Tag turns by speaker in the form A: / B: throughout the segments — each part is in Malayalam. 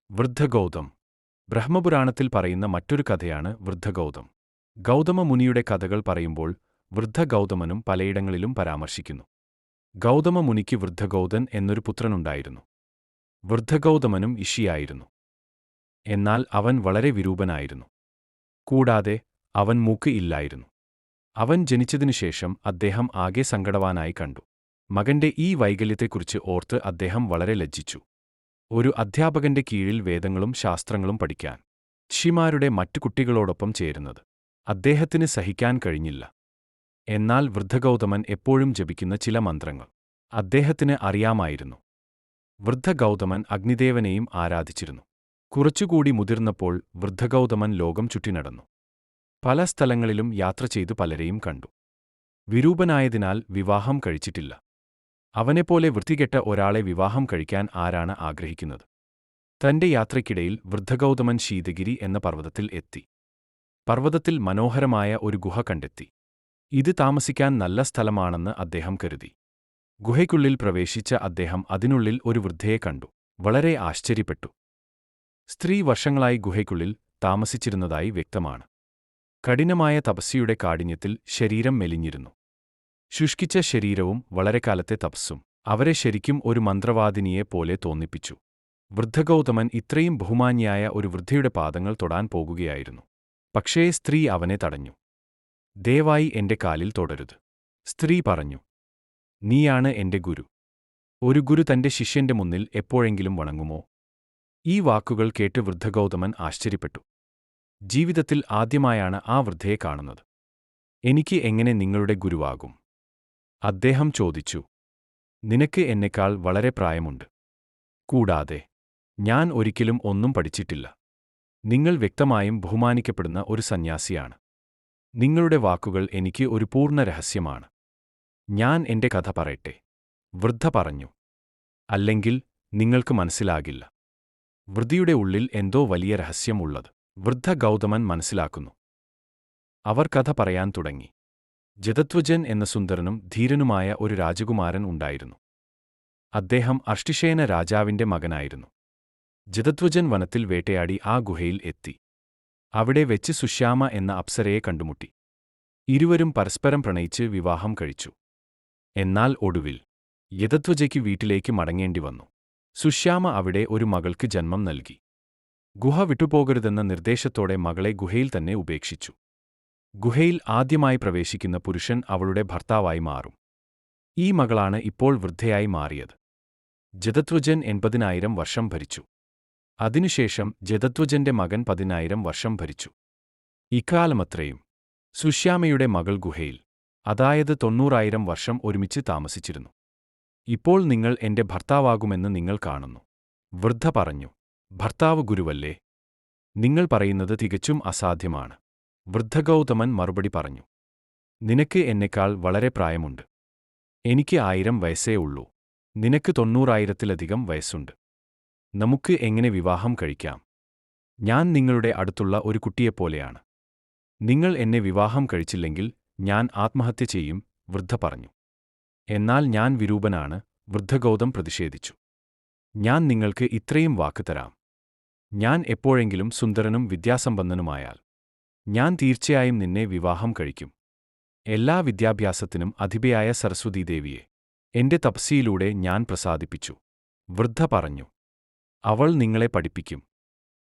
A: വൃദ്ധഗൗതം. ബ്രഹ്മപുരാണത്തിൽ പറയുന്ന മറ്റൊരു കഥയാണ് വൃദ്ധഗൗതം. ഗൗതമ മുനിയുടെ കഥകൾ പറയുമ്പോൾ വൃദ്ധഗൗതമനും പലയിടങ്ങളിലും പരാമർശിക്കുന്നു. ഗൗതമ മുനിക്ക് വൃദ്ധഗൗതൻ എന്നൊരു പുത്രനുണ്ടായിരുന്നു. വൃദ്ധഗൗതമനും ഋഷിയായിരുന്നു. എന്നാൽ അവൻ വളരെ വിരൂപനായിരുന്നു. കൂടാതെ അവൻ മൂക്ക് ഇല്ലായിരുന്നു. അവൻ ജനിച്ചതിനുശേഷം അദ്ദേഹം ആകെ സങ്കടവാനായി കണ്ടു. മകന്റെ ഈ വൈകല്യത്തെക്കുറിച്ച് ഓർത്ത് അദ്ദേഹം വളരെ ലജ്ജിച്ചു. ഒരു അധ്യാപകന്റെ കീഴിൽ വേദങ്ങളും ശാസ്ത്രങ്ങളും പഠിക്കാൻ ഋഷിമാരുടെ മറ്റു കുട്ടികളോടൊപ്പം ചേരുന്നത് അദ്ദേഹത്തിന് സഹിക്കാൻ കഴിഞ്ഞില്ല. എന്നാൽ വൃദ്ധഗൗതമൻ എപ്പോഴും ജപിക്കുന്ന ചില മന്ത്രങ്ങൾ അദ്ദേഹത്തിന് അറിയാമായിരുന്നു. വൃദ്ധഗൗതമൻ അഗ്നിദേവനെയും ആരാധിച്ചിരുന്നു. കുറച്ചുകൂടി മുതിർന്നപ്പോൾ വൃദ്ധഗൗതമൻ ലോകം ചുറ്റിനടന്നു. പല സ്ഥലങ്ങളിലും യാത്ര ചെയ്തു പലരെയും കണ്ടു. വിരൂപനായതിനാൽ വിവാഹം കഴിച്ചിട്ടില്ല. അവനെപ്പോലെ വൃത്തികെട്ട ഒരാളെ വിവാഹം കഴിക്കാൻ ആരാണ് ആഗ്രഹിക്കുന്നത്? തന്റെ യാത്രയ്ക്കിടയിൽ വൃദ്ധഗൗതമൻ ശീതഗിരി എന്ന പർവ്വതത്തിൽ എത്തി. പർവ്വതത്തിൽ മനോഹരമായ ഒരു ഗുഹ കണ്ടെത്തി. ഇത് താമസിക്കാൻ നല്ല സ്ഥലമാണെന്ന് അദ്ദേഹം കരുതി. ഗുഹയ്ക്കുള്ളിൽ പ്രവേശിച്ച അദ്ദേഹം അതിനുള്ളിൽ ഒരു വൃദ്ധയെ കണ്ടു. വളരെ ആശ്ചര്യപ്പെട്ടു. സ്ത്രീ വർഷങ്ങളായി ഗുഹയ്ക്കുള്ളിൽ താമസിച്ചിരുന്നതായി വ്യക്തമാണ്. കഠിനമായ തപസ്യയുടെ കാഠിന്യത്തിൽ ശരീരം മെലിഞ്ഞിരുന്നു. ശുഷ്കിച്ച ശരീരവും വളരെക്കാലത്തെ തപസ്സും അവരെ ശരിക്കും ഒരു മന്ത്രവാദിനിയെ പോലെ തോന്നിപ്പിച്ചു. വൃദ്ധഗൗതമൻ ഇത്രയും ബഹുമാന്യായ ഒരു വൃദ്ധയുടെ പാദങ്ങൾ തൊടാൻ പോകുകയായിരുന്നു. പക്ഷേ സ്ത്രീ അവനെ തടഞ്ഞു. ദയവായി എന്റെ കാലിൽ തൊടരുത്. സ്ത്രീ പറഞ്ഞു. നീയാണ് എന്റെ ഗുരു. ഒരു ഗുരു തന്റെ ശിഷ്യന്റെ മുന്നിൽ എപ്പോഴെങ്കിലും വണങ്ങുമോ? ഈ വാക്കുകൾ കേട്ട് വൃദ്ധഗൗതമൻ ആശ്ചര്യപ്പെട്ടു. ജീവിതത്തിൽ ആദ്യമായാണ് ആ വൃദ്ധയെ കാണുന്നത്. എനിക്ക് എങ്ങനെ നിങ്ങളുടെ ഗുരുവാകും? അദ്ദേഹം ചോദിച്ചു. നിനക്ക് എന്നെക്കാൾ വളരെ പ്രായമുണ്ട്. കൂടാതെ ഞാൻ ഒരിക്കലും ഒന്നും പഠിച്ചിട്ടില്ല. നിങ്ങൾ വ്യക്തമായും ബഹുമാനിക്കപ്പെടുന്ന ഒരു സന്യാസിയാണ്. നിങ്ങളുടെ വാക്കുകൾ എനിക്ക് ഒരു പൂർണ്ണ രഹസ്യമാണ്. ഞാൻ എന്റെ കഥ പറയട്ടെ. വൃദ്ധ പറഞ്ഞു. അല്ലെങ്കിൽ നിങ്ങൾക്ക് മനസ്സിലാകില്ല. വൃദ്ധയുടെ ഉള്ളിൽ എന്തോ വലിയ രഹസ്യം ഉള്ളത് വൃദ്ധ ഗൗതമൻ മനസ്സിലാക്കുന്നു. അവർ കഥ പറയാൻ തുടങ്ങി. ജതധ്വജൻ എന്ന സുന്ദരനും ധീരനുമായ ഒരു രാജകുമാരൻ ഉണ്ടായിരുന്നു. അദ്ദേഹം അഷ്ടിശേന രാജാവിന്റെ മകനായിരുന്നു. ജതധ്വജൻ വനത്തിൽ വേട്ടയാടി ആ ഗുഹയിൽ എത്തി. അവിടെ വെച്ച് സുശ്യാമ എന്ന അപ്സരയെ കണ്ടുമുട്ടി. ഇരുവരും പരസ്പരം പ്രണയിച്ച് വിവാഹം കഴിച്ചു. എന്നാൽ ഒടുവിൽ ജതധ്വജയ്ക്ക് വീട്ടിലേക്ക് മടങ്ങേണ്ടി വന്നു. സുശ്യാമ അവിടെ ഒരു മകൾക്ക് ജന്മം നൽകി. ഗുഹ വിട്ടുപോകരുതെന്ന നിർദ്ദേശത്തോടെ മകളെ ഗുഹയിൽ തന്നെ ഉപേക്ഷിച്ചു. ഗുഹയിൽ ആദ്യമായി പ്രവേശിക്കുന്ന പുരുഷൻ അവളുടെ ഭർത്താവായി മാറും. ഈ മകളാണ് ഇപ്പോൾ വൃദ്ധയായി മാറിയത്. ജതധ്വജൻ 80,000 വർഷം ഭരിച്ചു. അതിനുശേഷം ജതധ്വജന്റെ മകൻ 10,000 വർഷം ഭരിച്ചു. ഇക്കാലമത്രയും സുശ്യാമയുടെ മകൾ ഗുഹയിൽ, അതായത് 90,000 വർഷം ഒരുമിച്ച് താമസിച്ചിരുന്നു. ഇപ്പോൾ നിങ്ങൾ എന്റെ ഭർത്താവാകുമെന്ന് നിങ്ങൾ കാണുന്നു. വൃദ്ധ പറഞ്ഞു. ഭർത്താവ് ഗുരുവല്ലേ? നിങ്ങൾ പറയുന്നത് തികച്ചും അസാധ്യമാണ്. വൃദ്ധഗൗതമൻ മറുപടി പറഞ്ഞു. നിനക്ക് എന്നെക്കാൾ വളരെ പ്രായമുണ്ട്. എനിക്ക് 1000 വയസ്സേ ഉള്ളൂ. നിനക്ക് 90,000-ത്തിലധികം വയസ്സുണ്ട്. നമുക്ക് എങ്ങനെ വിവാഹം കഴിക്കാം? ഞാൻ നിങ്ങളുടെ അടുത്തുള്ള ഒരു കുട്ടിയെപ്പോലെയാണ്. നിങ്ങൾ എന്നെ വിവാഹം കഴിച്ചില്ലെങ്കിൽ ഞാൻ ആത്മഹത്യ ചെയ്യും, വൃദ്ധ പറഞ്ഞു. എന്നാൽ ഞാൻ വിരൂപനാണ്, വൃദ്ധഗൗതം പ്രതിഷേധിച്ചു. ഞാൻ നിങ്ങൾക്ക് ഇത്രയും വാക്ക് തരാം. ഞാൻ എപ്പോഴെങ്കിലും സുന്ദരനും വിദ്യാസമ്പന്നനുമായാൽ ഞാൻ തീർച്ചയായും നിന്നെ വിവാഹം കഴിക്കും. എല്ലാ വിദ്യാഭ്യാസത്തിനും അധിപയായ സരസ്വതീദേവിയെ എന്റെ തപസ്യയിലൂടെ ഞാൻ പ്രസാദിപ്പിച്ചു. വൃദ്ധ പറഞ്ഞു. അവൾ നിങ്ങളെ പഠിപ്പിക്കും.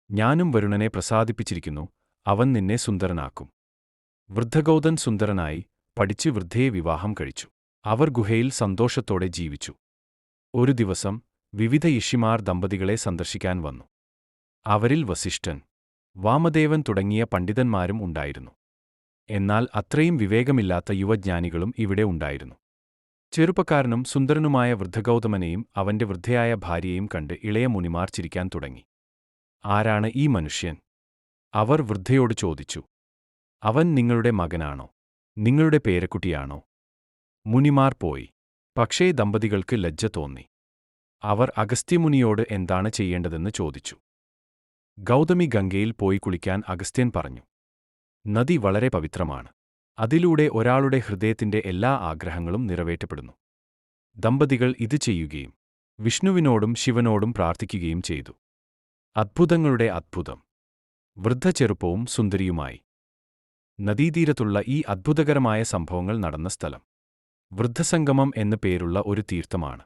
A: ഞാനും വരുണനെ പ്രസാദിപ്പിച്ചിരിക്കുന്നു, അവൻ നിന്നെ സുന്ദരനാക്കും. വൃദ്ധഗൗതൻ സുന്ദരനായി പഠിച്ച് വൃദ്ധയെ വിവാഹം കഴിച്ചു. അവർ ഗുഹയിൽ സന്തോഷത്തോടെ ജീവിച്ചു. ഒരു ദിവസം വിവിധ ഋഷിമാർ ദമ്പതികളെ സന്ദർശിക്കാൻ വന്നു. അവരിൽ വസിഷ്ഠൻ, വാമദേവൻ തുടങ്ങിയ പണ്ഡിതന്മാരും ഉണ്ടായിരുന്നു. എന്നാൽ അത്രയും വിവേകമില്ലാത്ത യുവജ്ഞാനികളും ഇവിടെ ഉണ്ടായിരുന്നു. ചെറുപ്പക്കാരനും സുന്ദരനുമായ വൃദ്ധഗൗതമനെയും അവന്റെ വൃദ്ധയായ ഭാര്യയെയും കണ്ട് ഇളയ മുനിമാർ ചിരിക്കാൻ തുടങ്ങി. ആരാണ് ഈ മനുഷ്യൻ? അവർ വൃദ്ധയോട് ചോദിച്ചു. അവൻ നിങ്ങളുടെ മകനാണോ? നിങ്ങളുടെ പേരക്കുട്ടിയാണോ? മുനിമാർ പോയി. പക്ഷേ ദമ്പതികൾക്ക് ലജ്ജ തോന്നി. അവർ അഗസ്ത്യമുനിയോട് എന്താണ് ചെയ്യേണ്ടതെന്ന് ചോദിച്ചു. ഗൗതമി ഗംഗയിൽ പോയി കുളിക്കാൻ അഗസ്ത്യൻ പറഞ്ഞു. നദി വളരെ പവിത്രമാണ്. അതിലൂടെ ഒരാളുടെ ഹൃദയത്തിന്റെ എല്ലാ ആഗ്രഹങ്ങളും നിറവേറ്റപ്പെടുന്നു. ദമ്പതികൾ ഇത് ചെയ്യുകയും വിഷ്ണുവിനോടും ശിവനോടും പ്രാർത്ഥിക്കുകയും ചെയ്തു. അദ്ഭുതങ്ങളുടെ അദ്ഭുതം. വൃദ്ധ ചെറുപ്പവും സുന്ദരിയുമായി. നദീതീരത്തുള്ള ഈ അദ്ഭുതകരമായ സംഭവങ്ങൾ നടന്ന സ്ഥലം വൃദ്ധസംഗമം എന്നു പേരുള്ള ഒരു തീർത്ഥമാണ്.